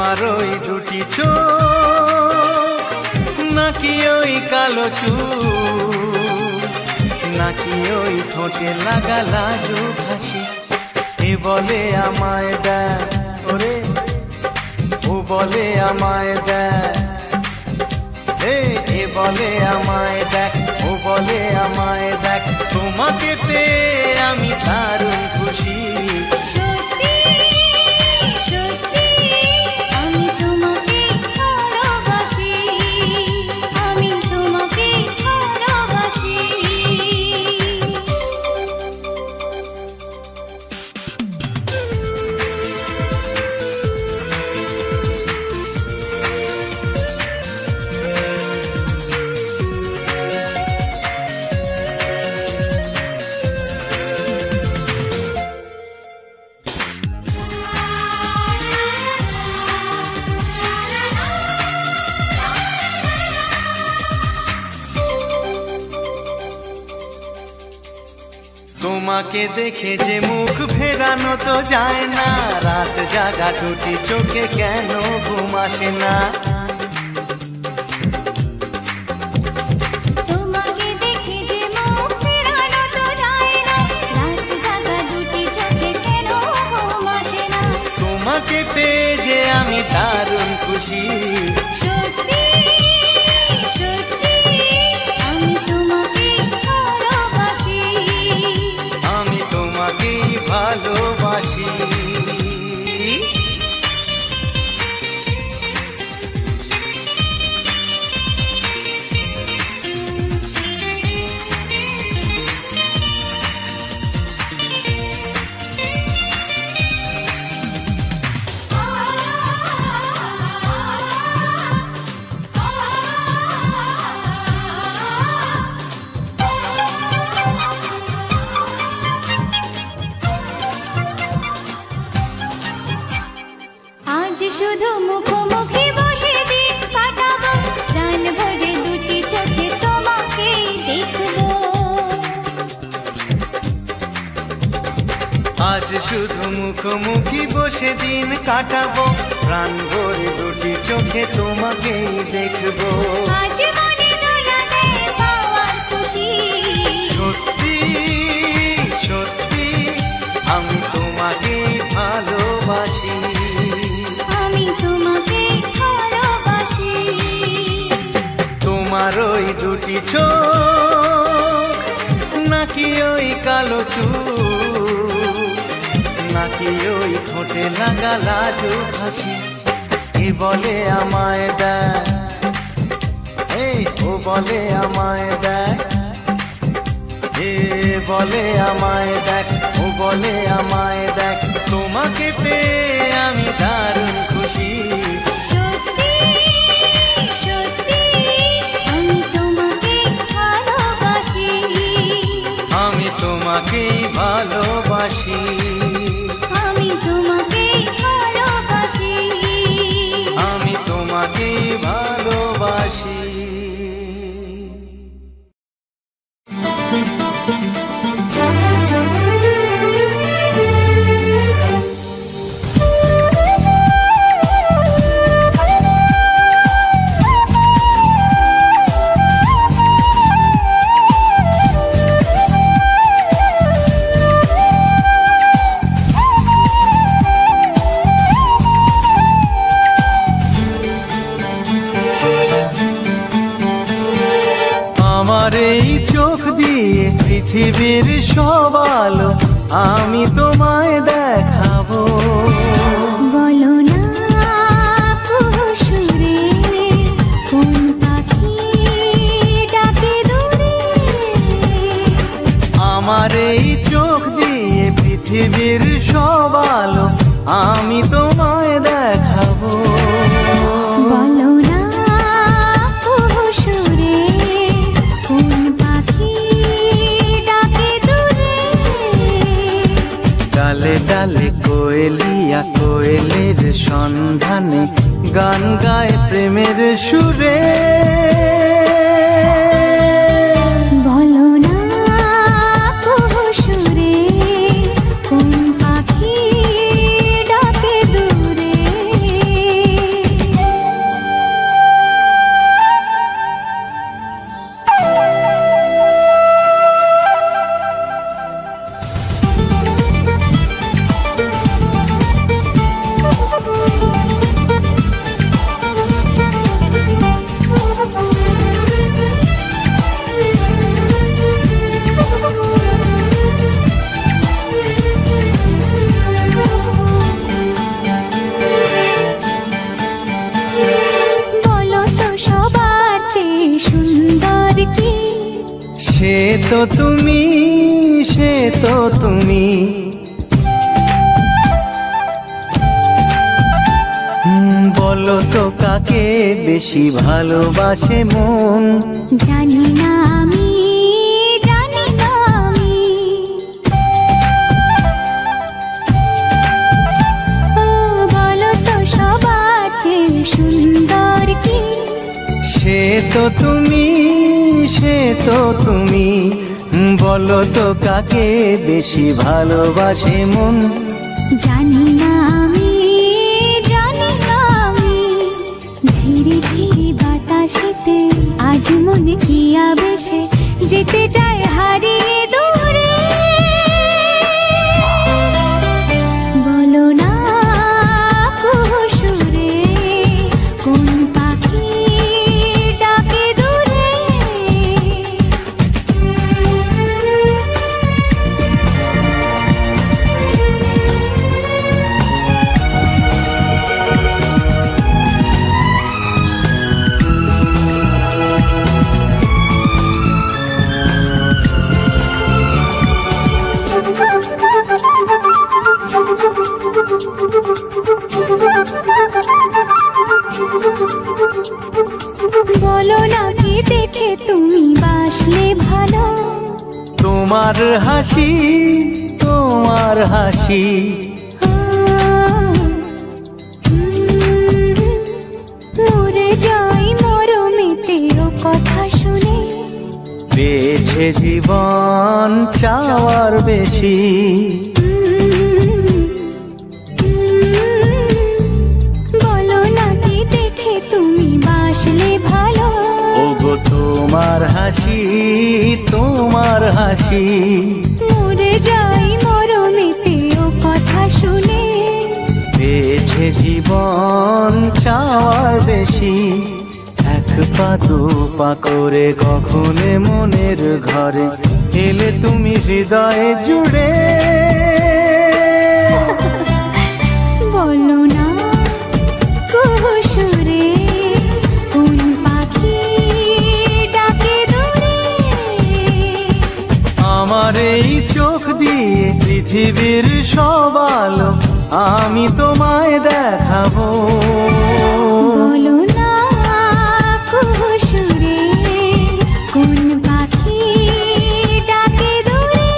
তোমার ওই দুটি চোখ নাকি ওই কালো চুল নাকি ওই ঠোঁটে লাগা লাজুক হাসি এ বলে আমায় দেয় ওরে ও বলে আমায় দেয় এ বলে আমায় দেখ ও বলে আমায় দেখ তোমাকে পেয়ে আমি দারুণ খুশি তোমাকে দেখে যে মুখ ফেরানো তো যায় না রাত জাগা দুটি চোখে কেন ঘুম আসে না তোমাকে দেখে যে মুখ ফেরানো তো যায় না রাত জাগা দুটি চোখে কেন ঘুম আসে না তোমাকে পেয়ে যে আমি দারুণ খুশি ভালোবাসি শুধু মুখোমুখি বসে দিন কাটাবো প্রাণ ভরে দুটি চোখে তোমাকে দেখবো আজ শুধু মুখোমুখি বসে দিন কাটাবো প্রাণ ভরে দুটি চোখে তোমাকেই দেখবো আজ মনে দোলা দেয় পাওয়ার খুশি সত্যি সত্যি আমি তোমাকে ভালোবাসি তোমার ওই দুটি চোখ নাকি ওই কালো চুল নাকি ওই ঠোঁটে লাগা লাজুক হাসি এ বলে আমায় দেয় ও বলে আমায় দেয় এ বলে আমায় দেখ ও বলে আমায় দেখ তোমাকে পেয়ে আমি দারুণ খুশি তোমাকেই ভালোবাসি আমি তোমাকেই ভালোবাসি আমি তোমাকেই ভালোবাসি পৃথিবীর সব আলো আমি তোমায় দেখাবো বলো না কুসুরে কোন পাখি ডাকে দূরে আমার এই চোখ দিয়ে পৃথিবীর সব আলো আমি তোমায় দেখাবো বলো না কুসুরে কোন পাখি ডালে ডালে কোয়েলিয়া কোয়েলের সন্ধানে গান গায় প্রেমের সুরে বলো না কুসুরে কোন পাখি ডাকে দূরে সে তো তুমি, সে তো তুমি। বলো তো কাকে বেশি ভালোবাসে মন? জানি না আমি, জানি না আমি। ও বলো তো সবার চেয়ে সুন্দর কি? সে তো তুমি, সে তো তুমি। বলো তো কাকে বেশি ভালোবাসে মন? জানি না আমি, জানি না আমি। ঝিরি ঝিরি বাতাসেতে আজ মনে কি আবেশে যেতে চায় হারিয়ে দূরে। বলো না কুহুসুরে কোন পাখি ডাকে দূরে। বলো না কি দেখে তুমি বাসলে ভালো? তোমার হাসি, তোমার হাসি। মরে যাই মরমেতে ও কথা শুনে। পেয়েছে জীবন চাওয়ার বেশি। বলো না কি দেখে তুমি বাসলে ভালো? ওগো তোমার হাসি, তোমার হাসি। মরে যাই মরমেতে ও কথা শুনে। পেয়েছে জীবন চাওয়ার বেশি। এক পা দু পা করে কখনে মনের ঘরে এলে তুমি হৃদয়ে জুড়ে। বলো না কুহুসুরে কোন পাখি ডাকে দূরে। আমার এই চোখ দিয়ে পৃথিবীর সব আলো আমি তোমায় দেখাবো। বলো না কুহুসুরে কোন পাখি ডাকে দূরে।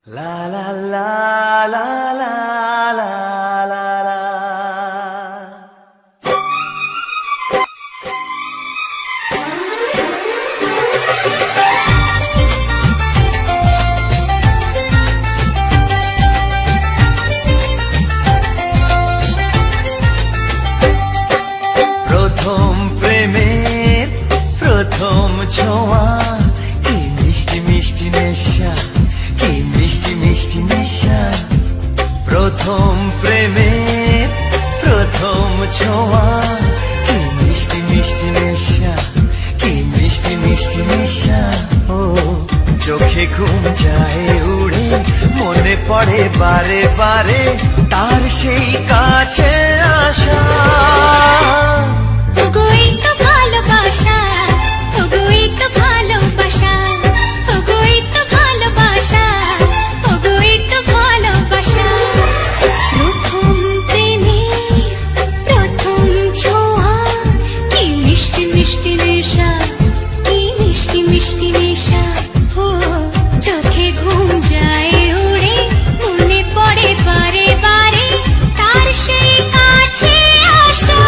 La la la la la la la la. প্রথম প্রেমের প্রথম ছোঁয়া, কি মিষ্টি মিষ্টি নেশা, কি মিষ্টি মিষ্টি নেশা। প্রথম প্রেমের প্রথম ছোঁয়া, কি মিষ্টি মিষ্টি নেশা, কি মিষ্টি মিষ্টি নেশা। ও চোখে ঘুম যায় উড়ে, মনে পড়ে বারে বারে তার সেই কাছে আসা। ওগো এই তো ভালোবাসা, ওগো এই তো ভালোবাসা, ওগো এই তো ভালোবাসা, ওগো এই তো ভালোবাসা। প্রথম প্রেমে প্রথম ছোঁয়া, কি মিষ্টি মিষ্টি নেশা, কি মিষ্টি মিষ্টি নেশা। ও চোখে ঘুম যায় উড়ে, মনে পড়ে বারে বারে তার সেই কাছে আসা।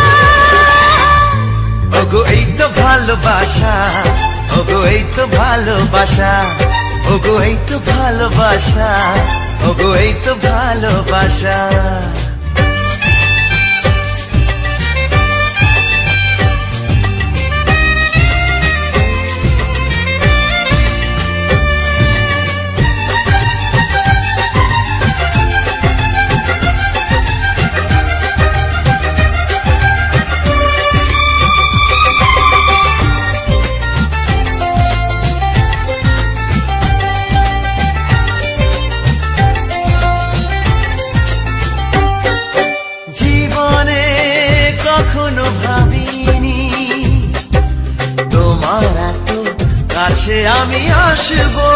ওগো এই তো ভালোবাসা, ওগো এই তো ভালোবাসা, ওগো এই তো ভালোবাসা, ওগো এই তো ভালোবাসা। কাছে আমি আসবো,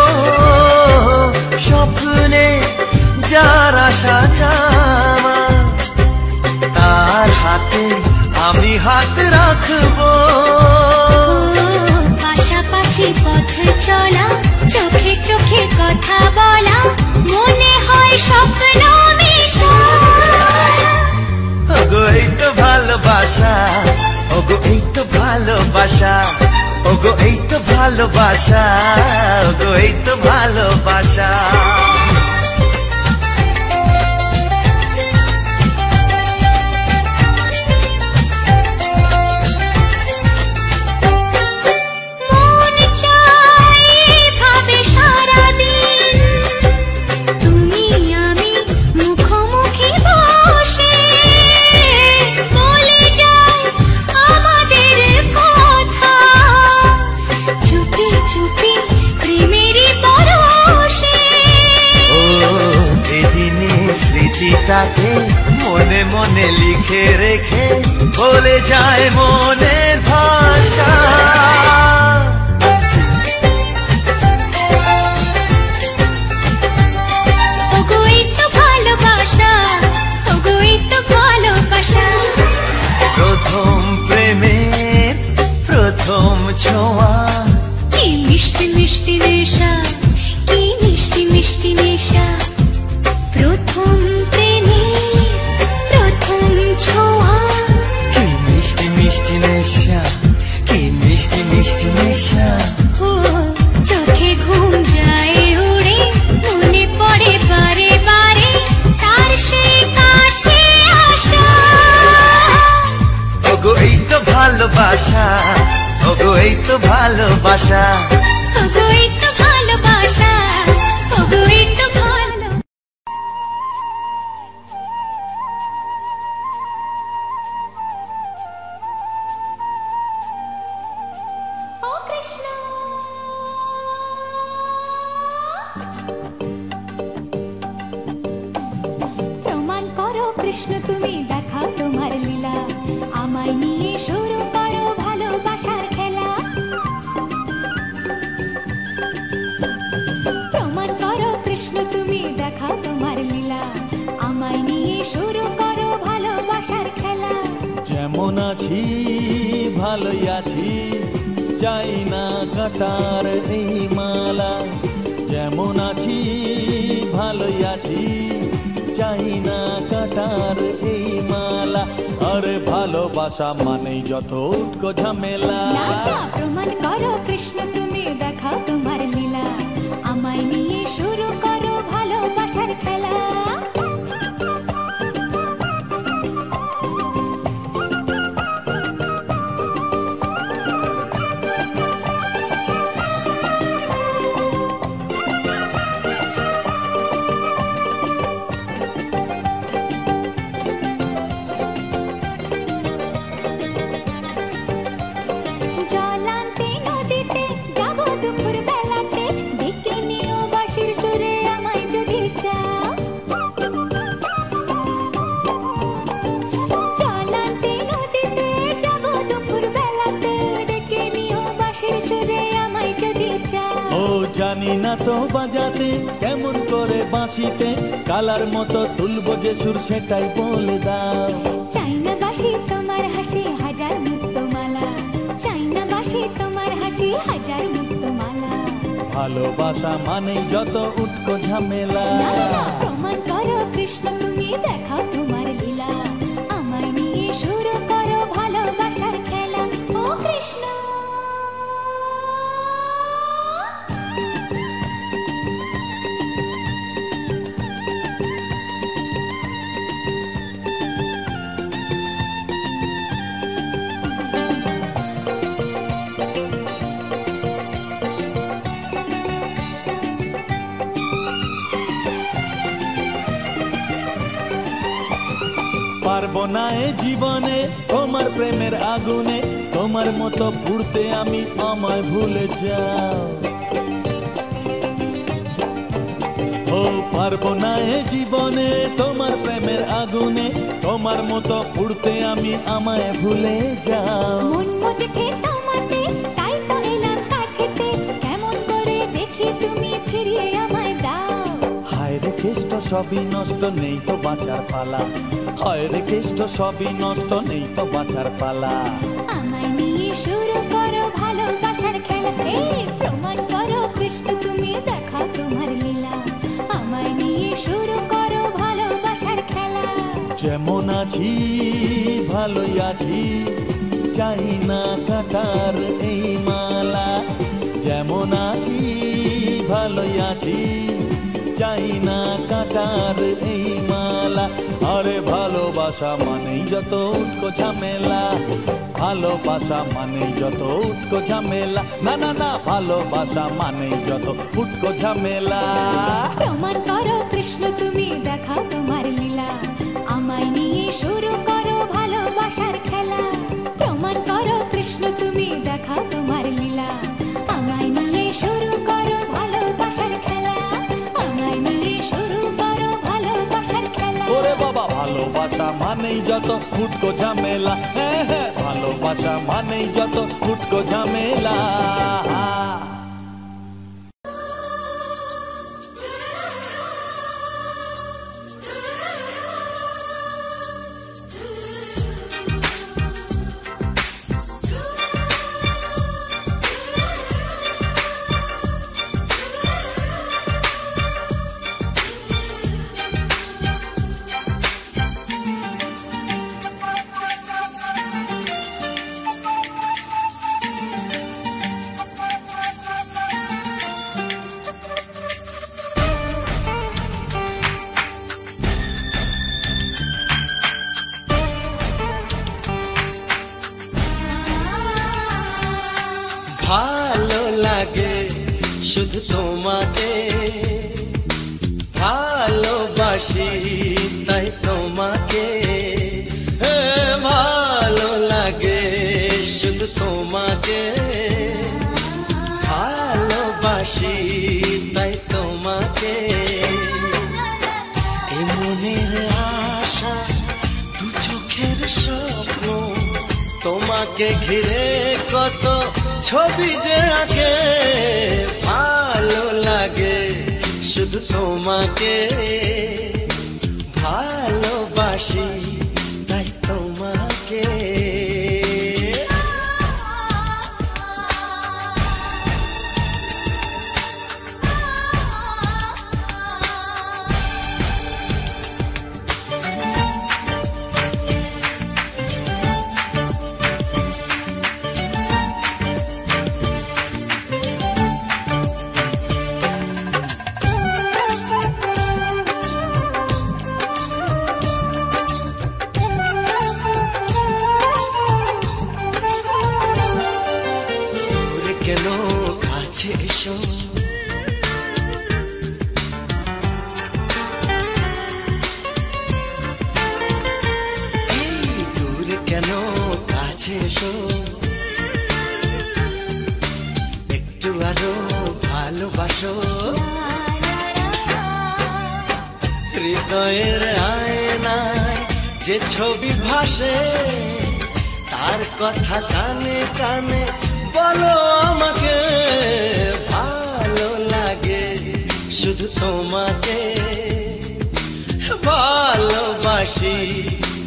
স্বপ্নে যার আশা চাওয়া তার হাতে আমি হাত রাখবো। পাশাপাশি পথ চলা, চোখে চোখে কথা বলা, মনে হয় স্বপ্ন মেশা। ওগো এই তো ভালোবাসা, ওগো এই তো ভালোবাসা, ওগো এই তো ভালোবাসা, ওগো এই তো ভালোবাসা। তাকে মনে মনে লিখে রেখে বলে যায় মনের ভাষা। ওগো এই তো ভালোবাসা, ওগো এই তো ভালোবাসা। প্রথম প্রেমের প্রথম ছোঁয়া, কি মিষ্টি মিষ্টি নেশা, কি মিষ্টি মিষ্টি নেশা। প্রথম ছোঁয়া, কি মিষ্টি মিষ্টি নেশা, কি মিষ্টি মিষ্টি নেশা। ও চোখে ঘুম যায় উড়ে, মনে পড়ে বারে বারে তার সেই কাছে আসা। ওগো এই তো ভালোবাসা, ওগো এই তো ভালোবাসা, ওগো এই তো ভালোবাসা, ওগো এই তো ভালো। প্রমাণ করো কৃষ্ণ তুমি, দেখাও তোমার লীলা, আমায় নিয়ে শুরু করো ভালোবাসার খেলা। প্রমাণ করো কৃষ্ণ তুমি, দেখাও তোমার লীলা, আমায় নিয়ে শুরু করো ভালোবাসার খেলা। যেমন আছি ভালোই আছি, চাই না কাটার এই মালা। যেমন আছি ভালোই আছি, চাই না কাটার এই মালা। আরে ভালোবাসা মানেই যত উটকো ঝামেলা। প্রমাণ করো কৃষ্ণ তুমি, দেখাও তোমার লীলা, আমায় নিয়ে শুরু করো ভালোবাসার খেলা। জানি না তো বাজাতে কেমন করে বাঁশিতে, কালার মতো তুলবো যে সুর সেটাই বলে দাও। চাই না বাঁশি তোমার হাসি হাজার মুক্তমালা, চাই না বাঁশি তোমার হাসি হাজার মুক্তমালা। ভালোবাসা মানেই যত উটকো ঝামেলা। প্রমাণ করো কৃষ্ণ তুমি, দেখাও তোমার লীলা, আমায় নিয়ে শুরু করো ভালোবাসার খেলা। ও কৃষ্ণ পারবো না এ জীবনে তোমার প্রেমের আগুনে, তোমার মতো পুড়তে আমি, আমায় ভুলে যাও। ও পারবো না এ জীবনে তোমার প্রেমের আগুনে, তোমার মতো পুড়তে আমি, আমায় ভুলে যাও। মন মুজছে তোমাতে, তাই তো এলাম কাছেতে, কেমন কেষ্ট সবই নষ্ট, নেই তো বাঁচার পালা। হয় রে কেষ্ট সবই নষ্ট, নেই তো বাঁচার পালা। আমায় নিয়ে শুরু করো ভালোবাসার খেলা, প্রমাণ করো কৃষ্ণ তুমি দেখাও তোমার লীলা। আমায় নিয়ে শুরু করো ভালোবাসার খেলা। যেমন আছি ভালোই আছি, চাই না কাটার এই মালা। যেমন আছি ভালোই আছি, চাই না কাটার এই মালা। আরে ভালোবাসা মানেই যত উটকো ঝামেলা, ভালোবাসা মানেই যত উটকো ঝামেলা। না না না, ভালোবাসা মানেই যত উটকো ঝামেলা। প্রমাণ করো কৃষ্ণ তুমি দেখাও তোমার লীলা। আমায় নিয়ে শুরু করো ভালোবাসার খেলা। প্রমাণ করো কৃষ্ণ তুমি দেখাও তোমার লীলা। আমায় নিয়ে শুরু করো ভালোবাসার খেলা। আমায় নিয়ে শুরু করো ভালোবাসার খেলা। ওরে বাবা, ভালোবাসা মানেই যত উটকো ঝামেলা। হ্যাঁ হ্যাঁ, ভালোবাসা মানেই যত উটকো ঝামেলা। ভালো লাগে শুধু তোমাকে, ভালোবাসি তাই তোমাকে। ভালো লাগে শুধু তোমাকে, ভালোবাসি তাই তোমাকে। এ মনের আশা দু চোখের স্বপ্ন, তোমাকে ঘিরে কত ছবি যে আঁকে। ভালো লাগে শুধু তোমাকে, ভালোবাসি তাই তোমাকে। কেন কাছে এসো, দূরে কেন কাছে এসো। একটু আরো ভালোবাসো, হৃদয়ের আয়নায় যে ছবি ভাসে, তার কথা কানে কানে বলো আমাকে। ভালো লাগে শুধু তোমাকে, ভালোবাসি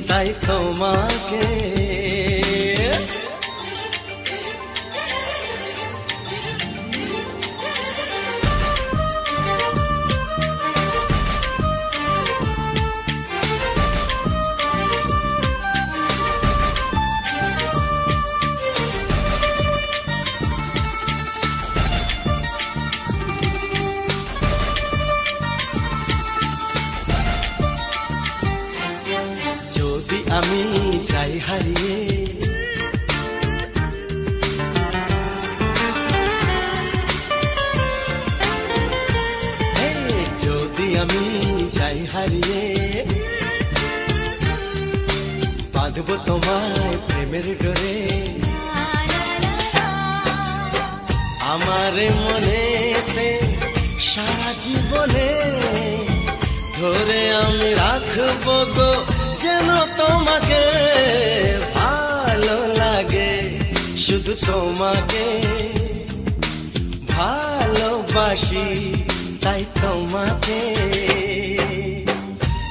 তাই তোমাকে। আমি যাই হারিয়ে, যদি আমি যাই হারিয়ে, বাঁধবো তোমায় প্রেমের ডোরে। আমার মনেতে সারা জীবনে ধরে আমি রাখবো গো যেন তোমাকে। ভালো লাগে শুধু তোমাকে, ভালোবাসি তাই তোমাকে।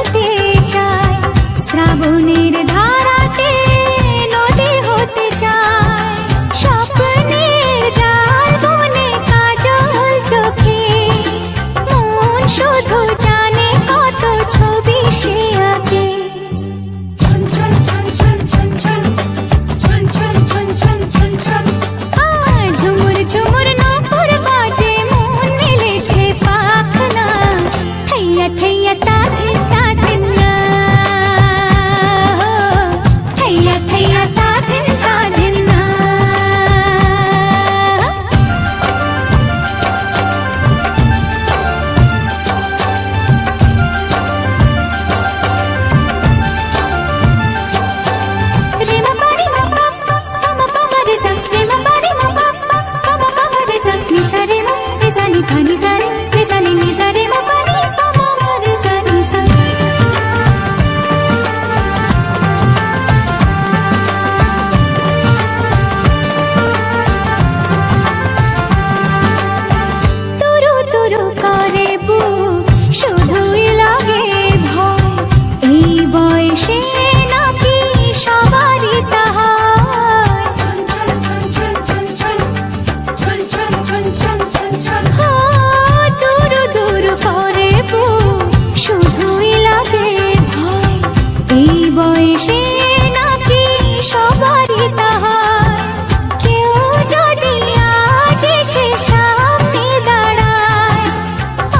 হতে চায়, শ্রাবণের ধারাতে নদী হতে চায়, স্বপ্নের জাল বনে কাজল চোখে, মন শুধু জানে কত ছবি সে আঁকে। ঝুমুর ঝুমুর নূপুর বাজে, মন মেলেছে পাখনা, থৈয়া থৈয়া তা ধিন না, থৈয়া থৈয়া তা ধিন না। রেমা পারি মা পা পা মা পা মা রে সা, রেমা পারি মা পা পা মা পা মা রে সা, নি সা রে মা রে সা নি ধা নি সা নি নি সা রে মা পারি পা মা মা রে সা নি সা। তুরু তুরু করে বুক, শুধুই লাগে ভয়, এই বয়সে নাকি সবারই তাহা। দুরু দুরু করে বুক, শুধুই লাগে ভয়, এই বয়সে নাকি সবারই তাহা। কেউ যদি আজ এসে সামনে দাঁড়ায়,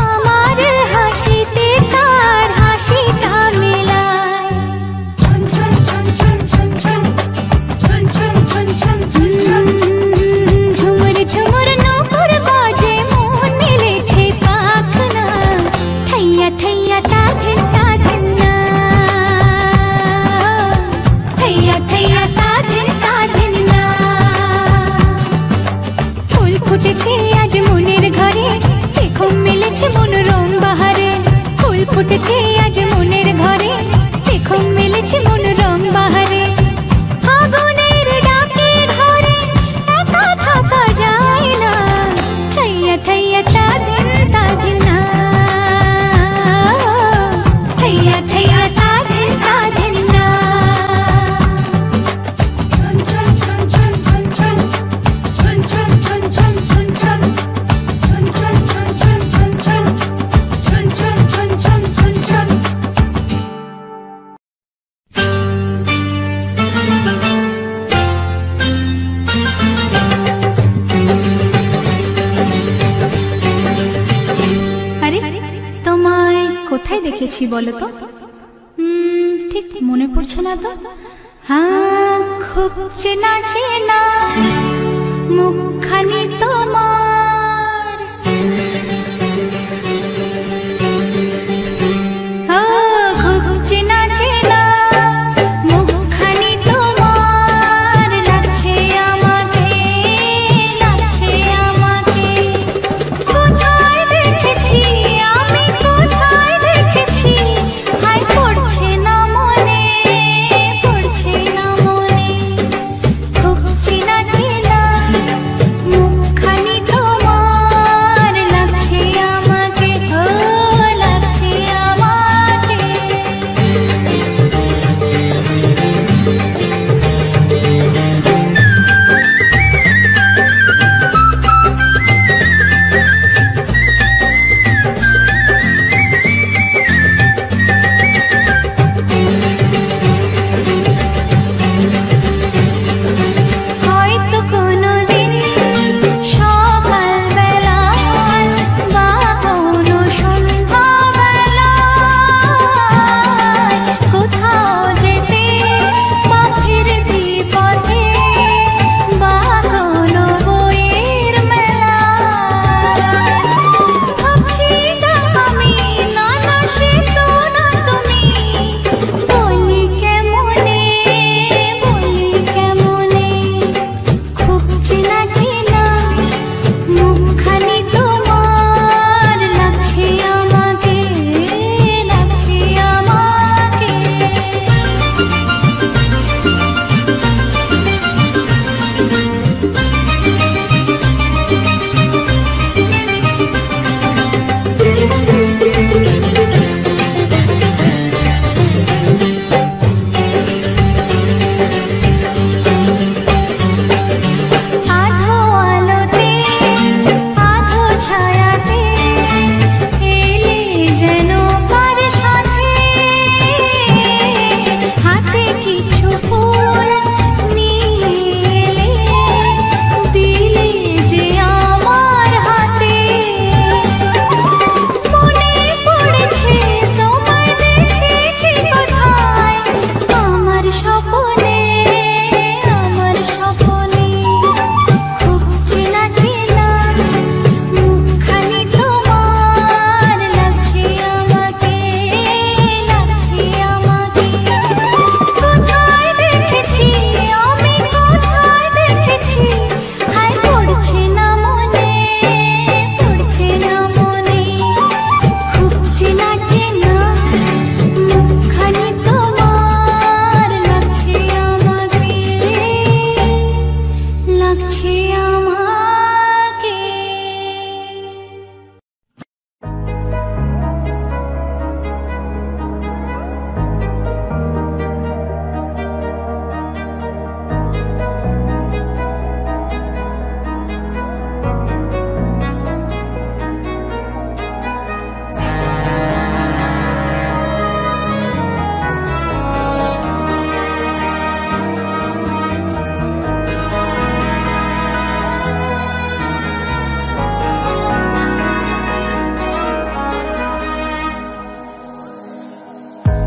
আমার হাসিতে তার হাসিটা মেলায়। ঝুমুর ঝুমুর নূপুর বাজে, মন মেলেছে পাখনা, থৈয়া থৈয়া তা ধিন না, থৈয়া থৈয়া তা ধিন না। ফুল ফুটেছে আজ মনের ঘরে, দেখো মিলেছে মন রং বাহারে, ফুল ফুটেছে আজ মনের ঘরে, দেখো মিলেছে মন রং বাহারে। আগুনের ডাকে ঘরে একা থাকা যায় না, থৈয়া থৈয়া তা ধিন না, থৈয়া থৈয়া তা ধিন না। আরে তোমায় কোথায় দেখেছি বলো তো? ঠিক মনে পড়ছে না তো। হ্যাঁ, খুব চেনা চেনা মুখখানি তোমার, খুব চেনা চেনা মুখখানি তোমার, লাগছে আমাকে, লাগছে আমাকে। কোথায় দেখেছি আমি, কোথায় দেখেছি, হায় পড়ছে না মনে, পড়ছে না মনে। খুব চেনা চেনা মুখ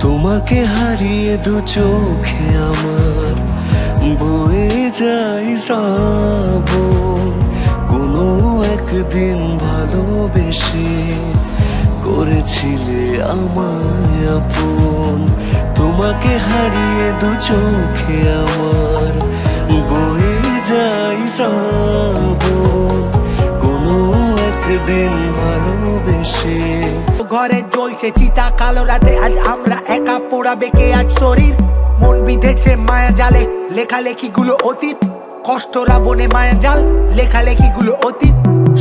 তোমাকে হারিয়ে দু চোখে আমার বয়ে যাই শ্রাবণ। কোনো একদিন ভালোবেসে করেছিলে আমায় আপন। তোমাকে হারিয়ে দু চোখে আমার বয়ে যাই শ্রাবণ। কোনো একদিন ভালোবেসে। ঘরে জ্বলছে চিতা কালো রাতে, আজ আমরা একা পোড়াবে কে আজ শরীর। মন বিঁধেছে মায়া জালে, লেখালেখি গুলো অতীত। কষ্টরা বনে মায়া জাল, লেখালেখি গুলো অতীত।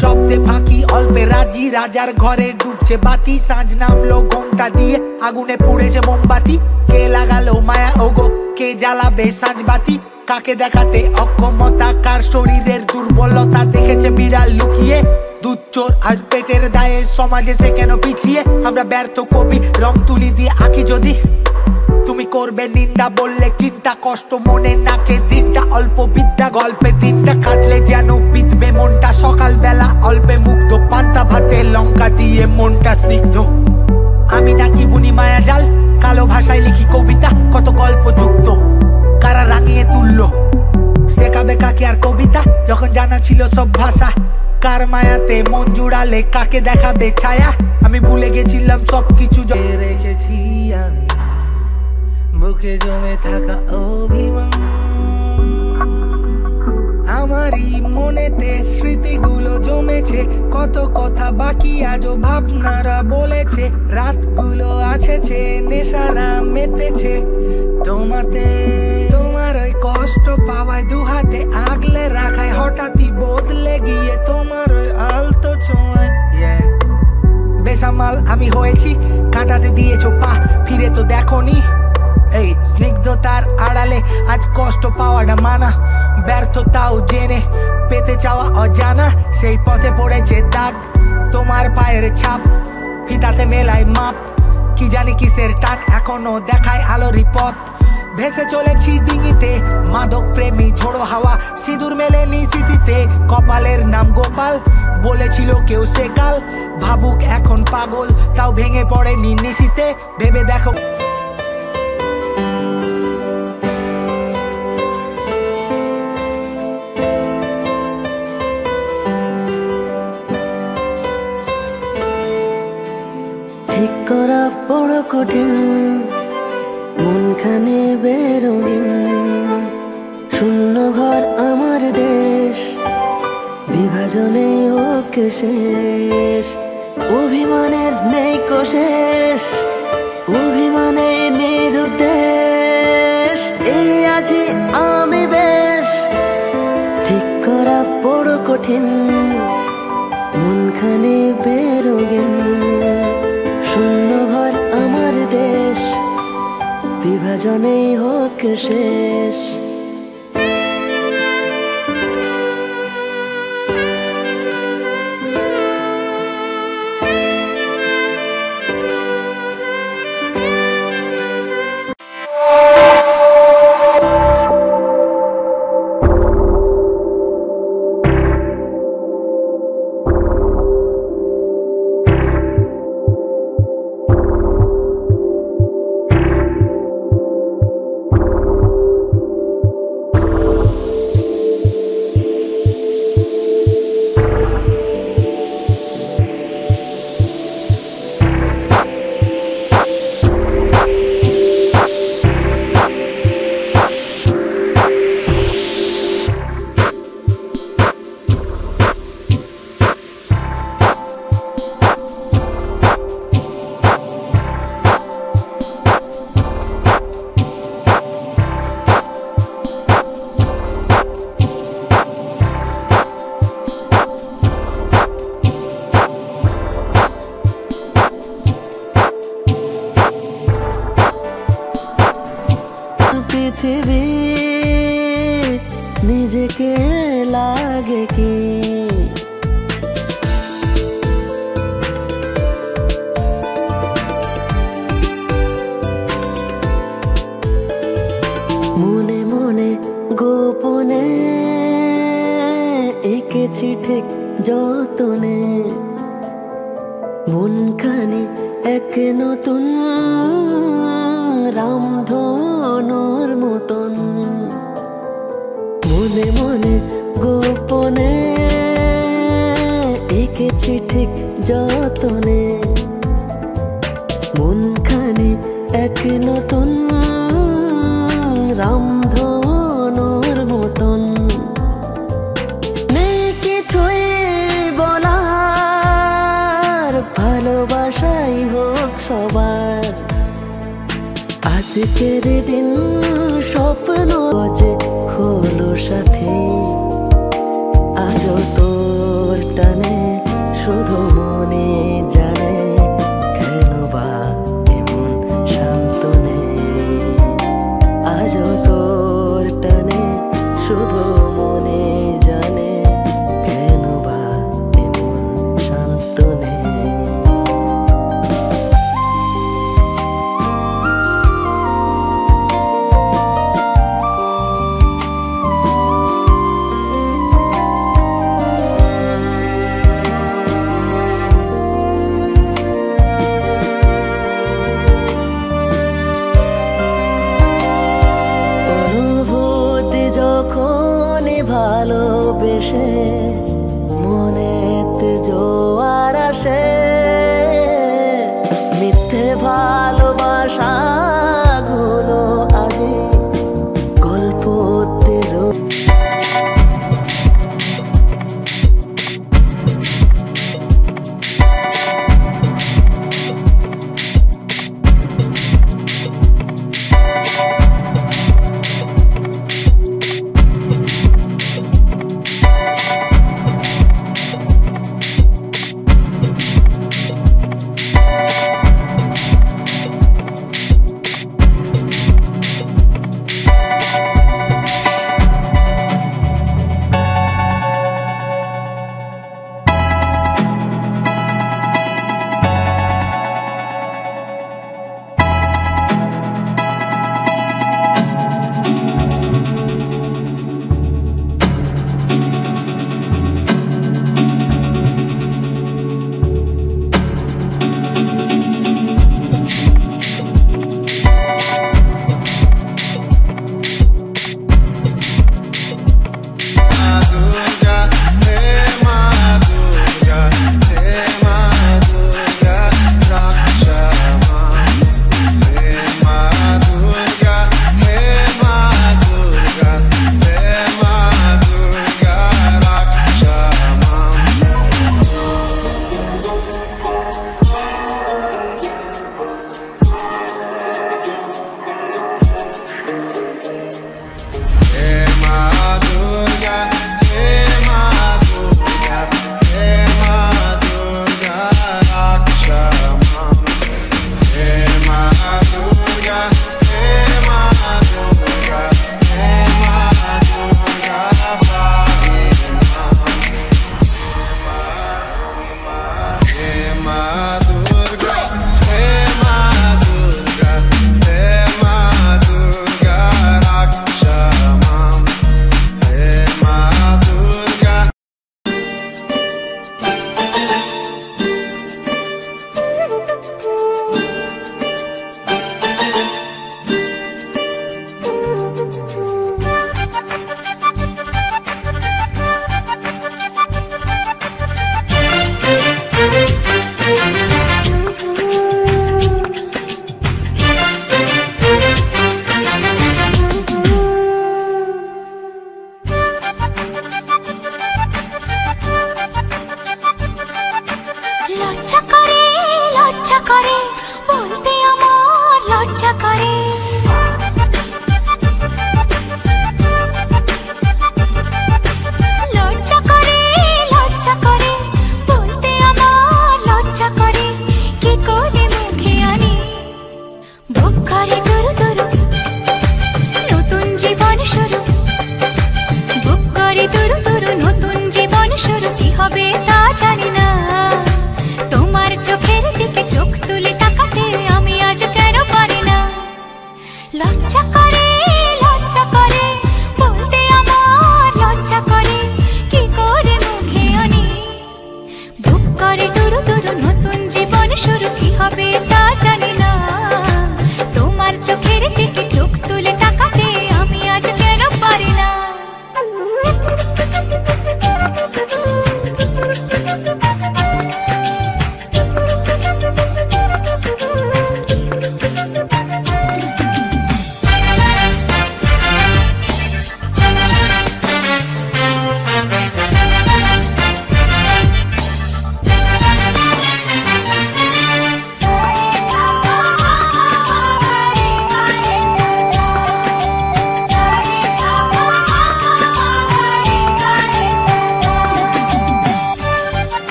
শব্দে ফাঁকি অল্পে রাজি, রাজার ঘরে ডুবছে বাতি। সাঁঝ নামলো ঘোমটা দিয়ে, আগুনে পুড়েছে মোমবাতি। কে লাগালো মায়া ওগো, কে জ্বালাবে সাঁঝ বাতি। কাকে দেখাতে অক্ষমতা, কার শরীরের দুর্বলতা দেখেছে বিড়াল লুকিয়ে। দুধ চোর আজ পেটের দায়ে, সমাজে সে কেন পিছিয়ে। আমরা ব্যর্থ কবি, রং তুলি দিয়ে আঁকি যদি। তুমি করবে নিন্দা বললে চিন্তা, কষ্ট মনে নাকে দিনটা। অল্প বিদ্যা গল্পে দিনটা কাটলে যেন বিধবে মনটা। সকাল বেলা অল্পে মুগ্ধ, পান্তা ভাতে লঙ্কা দিয়ে মনটা স্নিগ্ধ। আমি নাকি বুনি মায়া জাল, কালো ভাষায় লিখি কবিতা। কত গল্প যুক্ত, কারা রাঙিয়ে তুললো শেখা বেকা কি আর কবিতা। যখন জানা ছিল সব ভাষা, কার মায়াতে মন জুড়ালে কাকে দেখাবে ছায়া। আমি ভুলে গেছিলাম সবকিছু রেখেছি আমি, বুকে জমে থাকা অভিমান। আমারই মনেতে স্মৃতিগুলো জমেছে, কত কথা বাকি আজও ভাবনারা বলেছে। রাতগুলো আছেছে, নেশারা মেতেছে তোমাতে। তোমার ওই কষ্ট পাওয়ায় দুহাতে আগলে রাখায়, হঠাৎই বদলে গিয়ে তোমার ওই আলতো ছোঁয়ায়। বেসামাল আমি হয়েছি, কাটাতে দিয়েছো পা, ফিরে তো দেখোনি। এই স্নিগ্ধতার আড়ালে আজ কষ্ট পাওয়াটা মানা। ব্যর্থতাও জেনে পেতে চাওয়া অজানা, সেই পথে পড়েছে দাগ তোমার পায়ের ছাপ। ফিতাতে মেলায় মাপ, কি জানি কিসের টান এখনো দেখায় আলোরই পথ। ভেসে চলেছি ডিঙিতে মাদক প্রেমী ঝোড়ো হাওয়া। সিঁদুর মেলেনি স্মৃতিতে, কপালের নাম গোপাল। বলেছিল কেউ সে কাল, ভাবুক এখন পাগল, তাও ভেঙে পড়েনি নিশিতে। ভেবে দেখো ঠিক করা বড় কঠিন, মনখানে বেরোবিন। শূন্য ঘর আমার দেশ, বিভাজনে ওকে শেষ। অভিমানের নেই কোশেষ, অভিমানে নিরুদ্দেশ। এই আছি আমি বেশ, ঠিক করা বড় কঠিন, মনখানে বেরোবিন। শূন্য ঘর আমার দেশ, বিভাজনেই হোক শেষ। পৃথিবী নিজেকে লাগে কি, মনে মনে গোপনে এঁকেছি ঠিক যতনে। মনখানি এক নতুন যতনে মনখানে এক নতুন রামধনুর মতন নেই কিছুই বলার ভালোবাসাই হোক সবার আজকের দিন স্বপ্ন যে হলো সাথে আজও তোর টানে শুধু মনে জানে কেন বা এমন শান্ত নেই আজও তোর টানে শুধু মনে জানে কেন বা এমন শান্ত নেই ভালোবেসে মনেতে জোয়ার আসে মিথ্যে ভালোবাসা গুলো আজি গল্পতে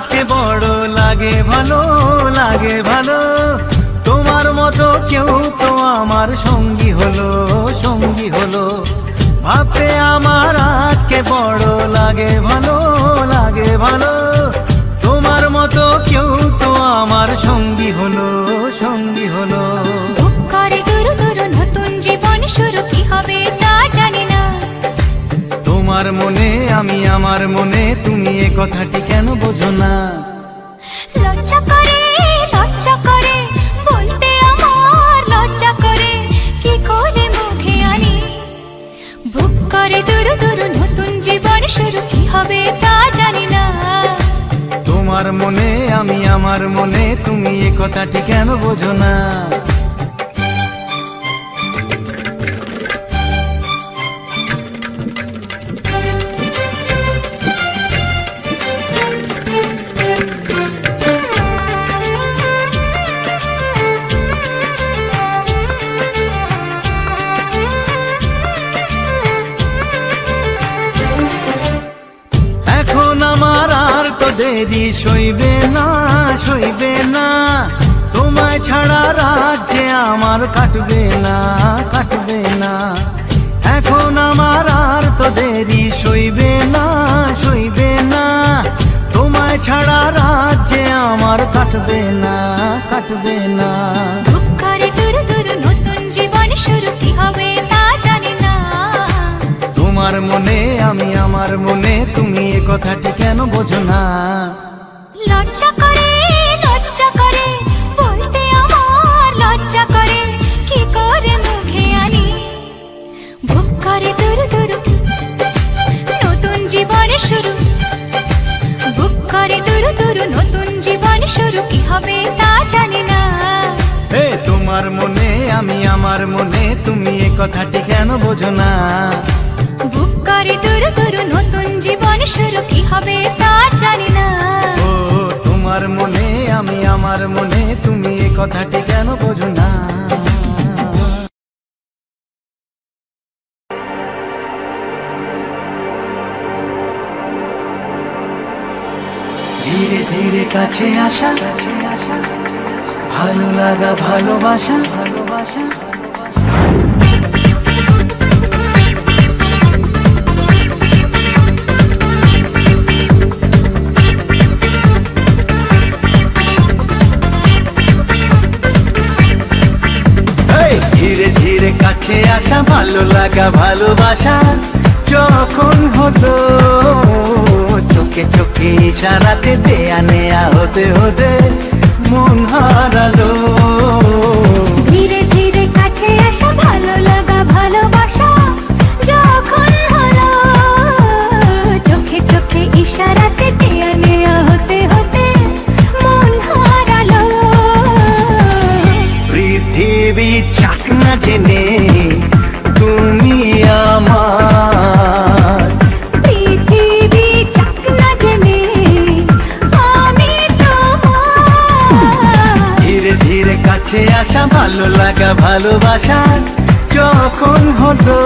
আজকে বড় লাগে ভালো, লাগে ভালো। তোমার মতো কেউ তো আমার সঙ্গী হলো, সঙ্গী হলো। ভাবতে আমার আজকে বড় লাগে ভালো, লাগে ভালো। তোমার মতো কেউ তো আমার সঙ্গী হলো, সঙ্গী হলো। বুক করে দূর দূর নতুন জীবন শুরু, কি হবে তা জানি না। তোমার মনে আমি, আমার মনে তুমি, এ কথাটি কেন বোঝো না? লজ্জা করে, লজ্জা করে বলতে আমার লজ্জা করে, কি করে মুখে আনি। বুক করে দূর দূর নতুন জীবন শুরু, কি হবে তা জানি না। তোমার মনে আমি, আমার মনে তুমি, এ কথাটি কেন বোঝো না? এখন আমার আর তো দেরি সইবে না, সইবে না। তোমায় ছাড়া রাজ্যে আমার কাটবে না, কাটবে না। এখন আমার আর তো দেরি সইবে না, সইবে না। তোমায় ছাড়া রাজ্যে আমার কাটবে না, কাটবে না। বুক করে দূর দূর নতুন জীবন শুরু, কি হবে তা জানি না। তোমার মনে আমি, আমার মনে তুমি, এ কথাটি কেন বোঝো না? লজ্জা করে, লজ্জা করে বলতে আমার লজ্জা করে, কি করে মুখে আনি। বুক করে দূর দূর নতুন জীবন শুরু, বুক করে দূর দূর নতুন জীবন শুরু, কি হবে তা জানি না। হে তোমার মনে আমি, আমার মনে তুমি, এ কথাটি কেন বোঝো না? বুক করে দূর দূর নতুন জীবন শুরু, কি হবে তা জানি না। ও তোমার মনে আমি, আমার মনে তুমি, এ কথাটি কেন বোঝো না? ধীরে ধীরে কাছে আসা, ভালো লাগা, ভালোবাসা, ভালোবাসা। ধীরে ধীরে কাছে আসা, ভালো লাগা, ভালোবাসা যখন হতো, চোখে চোখে ইশারাতে দেয়া নেয়া হতে হতে মন হারালো। ধীরে ধীরে কাছে আসা, ভালো লাগা, ভালোবাসা যখন হলো, চোখে চোখে ইশারাতে দেয়া নেয়া হতে হতে মন হারালো। পৃথিবী চাক না জেনে তুমি আমার, পৃথিবী চাক না জেনে আমি তোমার। ধীরে ধীরে কাছে আসা, ভালো লাগা, ভালোবাসা যখন হতো,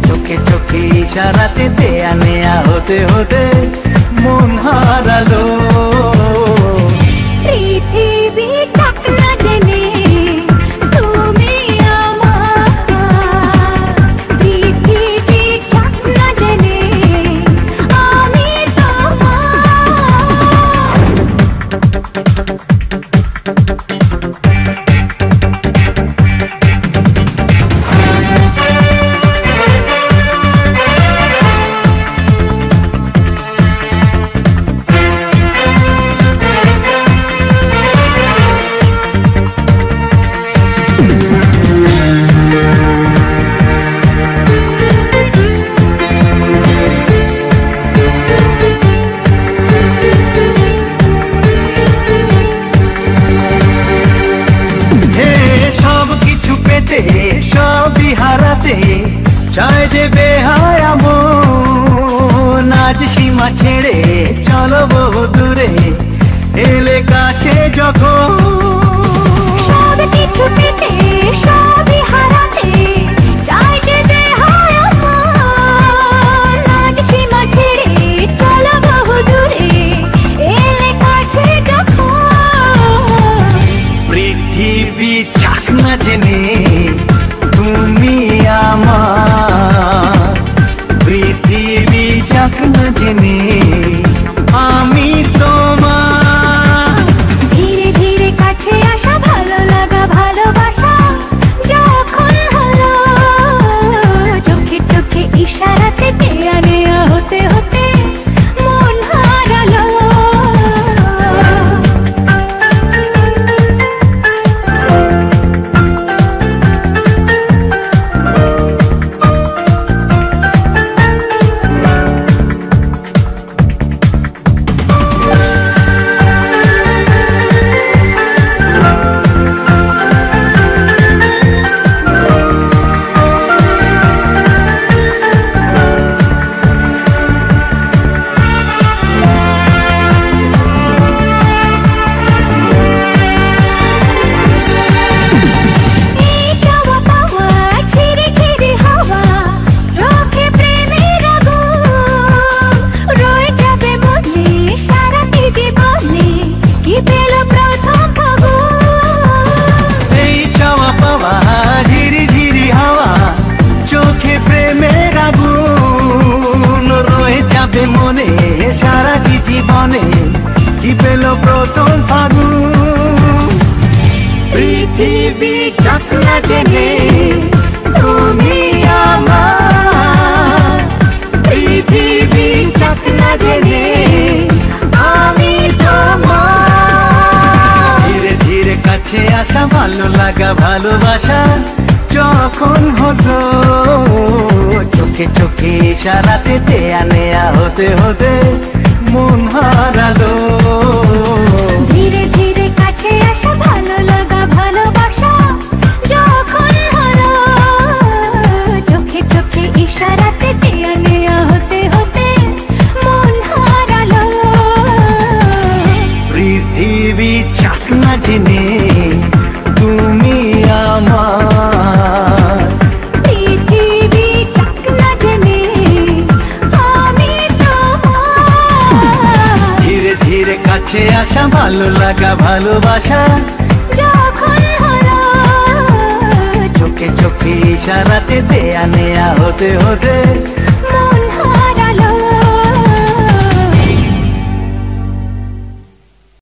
চোখে চোখে ইশারাতে দেয়া নেয়া হতে হতে মন হারালো। পৃথিবী চাক না জেনে তুমি আমার, পৃথিবী চাক না জেনে আমি সবই হারাতে চায় যে বেহায়া মন, আজ সীমা ছেড়ে চলো বহু দূরে, এলে কাছে যখন। সব কিছু পেতে সবই হারাতে চাই যে বেহায়া মন, আজ সীমা ছেড়ে চলো বহু দূরে, মনে কি পেল প্রথম ফাগুন। পৃথিবী যাক না জেনে তুমি আমার, পৃথিবী যাক না জেনে আমি তোমার। ধীরে ধীরে কাছে আসা, ভালো লাগা ভালোবাসা যখন হতো, চোখে চোখে ইশারাতে দেয়া নেয়া হতে হতে মন হারালো। ধীরে ধীরে কাছে আসা, ভালো লাগা ভালোবাসা যখন হলো, চোখে চোখে ইশারাতে দেয়া নেয়া হতে হতে মন হারালো। পৃথিবী চাক না জেনে তুমি আমার, পৃথিবী যাক না জেনে আমি তোমার। ধীরে ধীরে কাছে আসা, ভালো লাগা ভালোবাসা যখন হলো, চোখে চোখে ইশারাতে দেয়া নেয়া হতে হতে মন